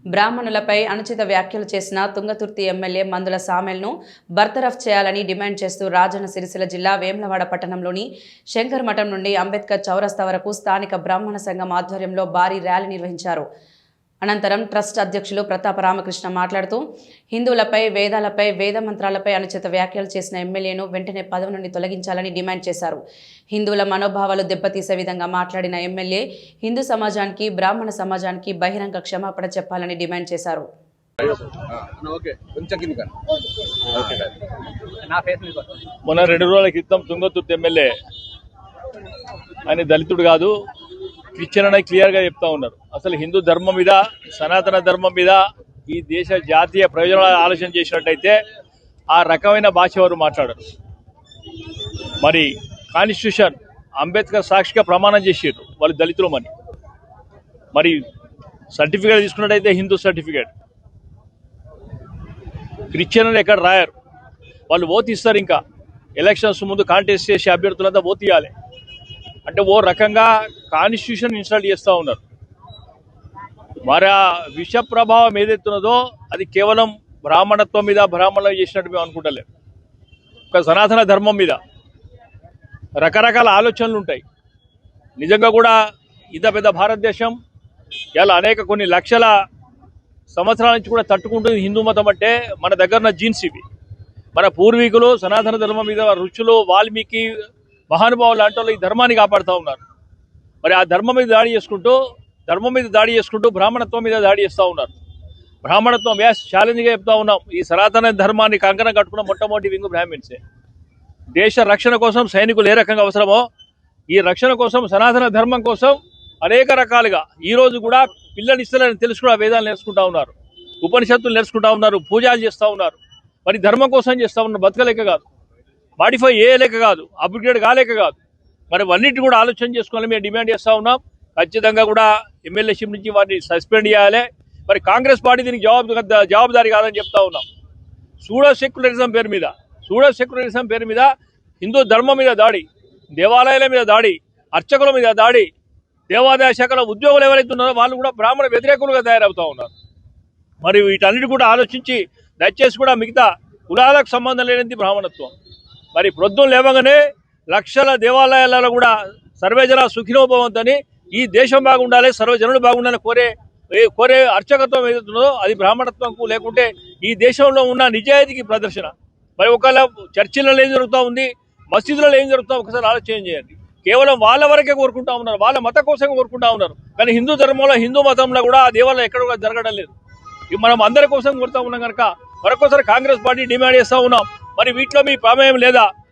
బ్రాహ్మణులపై అనుచిత వ్యాఖ్యలు చేసిన తుంగతుర్తి ఎమ్మెల్యే మందుల సామెల్ను బర్తరఫ్ చేయాలని డిమాండ్ చేస్తూ రాజన్న సిరిసిల్ల జిల్లా వేములవాడ పట్టణంలోని శంకర్ మఠం నుండి అంబేద్కర్ చౌరస్తా వరకు స్థానిక బ్రాహ్మణ సంఘం ఆధ్వర్యంలో భారీ ర్యాలీ నిర్వహించారు. అనంతరం ట్రస్ట్ అధ్యక్షులు ప్రతాప రామకృష్ణ మాట్లాడుతూ హిందువులపై వేదాలపై వేద మంత్రాలపై అనుచిత వ్యాఖ్యలు చేసిన ఎమ్మెల్యేను వెంటనే పదవి నుండి తొలగించాలని డిమాండ్ చేశారు. హిందువుల మనోభావాలు దెబ్బతీసే విధంగా మాట్లాడిన ఎమ్మెల్యే హిందూ సమాజానికి బ్రాహ్మణ సమాజానికి బహిరంగ క్షమాపణ చెప్పాలని డిమాండ్ చేశారు. మొన్న 2 రోజుల క్రితం తుంగతుర్తి ఎమ్మెల్యే ఆయన దళితుడు కాదు, క్రిస్టియన్ అనే క్లియర్గా చెప్తా ఉన్నారు. అసలు హిందూ ధర్మం మీద, సనాతన ధర్మం మీద ఈ దేశ జాతీయ ప్రయోజనాలు ఆలోచన చేసినట్టయితే ఆ రకమైన భాష ఎవరు మాట్లాడరు. మరి కాన్స్టిట్యూషన్ అంబేద్కర్ సాక్షిగా ప్రమాణం చేసారు వాళ్ళు దళితులమని. మరి సర్టిఫికేట్ తీసుకున్నట్టయితే హిందూ సర్టిఫికేట్, క్రిస్టియన్ అని ఎక్కడ రాయరు. వాళ్ళు ఓటు ఇస్తారు. ఇంకా ఎలక్షన్స్ ముందు కాంటెస్ట్ చేసే అభ్యర్థులంతా ఓటు ఇవ్వాలి అంటే ఓ రకంగా కాన్స్టిట్యూషన్ ఇన్స్టాల్ చేస్తూ ఉన్నారు. మరి ఆ విష ప్రభావం ఏదైతున్నదో అది కేవలం బ్రాహ్మణత్వం మీద, బ్రాహ్మణులు చేసినట్టు మేము అనుకుంటలేము. ఒక సనాతన ధర్మం మీద రకరకాల ఆలోచనలు ఉంటాయి. నిజంగా కూడా ఇంత పెద్ద భారతదేశం ఇలా కొన్ని లక్షల సంవత్సరాల నుంచి కూడా తట్టుకుంటుంది హిందూ మతం అంటే మన దగ్గర జీన్స్ ఇవి. మన పూర్వీకులు సనాతన ధర్మం మీద ఋషులు, వాల్మీకి, మహానుభావులు లాంటి వాళ్ళు ఈ ధర్మాన్ని కాపాడుతూ ఉన్నారు. మరి ఆ ధర్మం మీద దాడి చేసుకుంటూ బ్రాహ్మణత్వం మీద దాడి చేస్తూ ఉన్నారు. బ్రాహ్మణత్వం ఛాలెంజ్గా చెప్తా ఉన్నాం. ఈ సనాతన ధర్మాన్ని కంకణం కట్టుకున్న మొట్టమొదటి వింగు బ్రాహ్మిన్సే. దేశ రక్షణ కోసం సైనికులు ఏ రకంగా అవసరమో ఈ రక్షణ కోసం, సనాతన ధర్మం కోసం అనేక రకాలుగా ఈరోజు కూడా పిల్లలు ఇస్తారని తెలుసు కూడా వేదాలు నేర్చుకుంటా ఉన్నారు, ఉపనిషత్తులు నేర్చుకుంటా ఉన్నారు, పూజలు చేస్తూ ఉన్నారు. మరి ధర్మం కోసం చేస్తూ ఉన్నారు. బతకలేక కాదు, మాడిఫై చేయలేక కాదు, అప్గ్రేడ్ కాలేక కాదు. మరి అన్నింటి కూడా ఆలోచన చేసుకోవాలని మేము డిమాండ్ చేస్తూ ఉన్నాం. ఖచ్చితంగా కూడా ఎమ్మెల్యేషిప్ నుంచి వారిని సస్పెండ్ చేయాలి. మరి కాంగ్రెస్ పార్టీ దీనికి జవాబుదారీ కాదని చెప్తా ఉన్నాం. సూడో సెక్యులరిజం పేరు మీద హిందూ ధర్మం మీద దాడి, దేవాలయాల మీద దాడి, అర్చకుల మీద దాడి, దేవాదాయ శాఖల ఉద్యోగులు ఎవరైతే ఉన్నారో వాళ్ళు కూడా బ్రాహ్మణ వ్యతిరేకులుగా తయారవుతూ ఉన్నారు. మరి వీటన్నిటి కూడా ఆలోచించి దయచేసి కూడా మిగతా కులాలకు సంబంధం లేనిది బ్రాహ్మణత్వం. మరి ప్రొద్దున లేవగానే లక్షల దేవాలయాలలో కూడా సర్వేజన సుఖినోభవంతని, ఈ దేశం బాగుండాలి, సర్వజనులు బాగుండాలని కోరే అర్చకత్వం ఏదైతుందో అది బ్రాహ్మణత్వంకు, లేకుంటే ఈ దేశంలో ఉన్న నిజాయితీకి ప్రదర్శన. మరి ఒకవేళ చర్చిలలో ఏం జరుగుతూ ఉంది, మసీదులలో ఏం జరుగుతుందో ఒకసారి ఆలోచన చేయండి. కేవలం వాళ్ళ వరకే కోరుకుంటా ఉన్నారు, వాళ్ళ మత కోసం కోరుకుంటా ఉన్నారు. కానీ హిందూ ధర్మంలో, హిందూ మతంలో కూడా ఆ దేవాలయం ఎక్కడ కూడా జరగడం లేదు. మనం అందరి కోసం కోరుతా ఉన్నాం కనుక మరొకసారి కాంగ్రెస్ పార్టీ డిమాండ్ చేస్తూ ఉన్నాం. మరి వీటిలో మీ ప్రమేయం లేదా?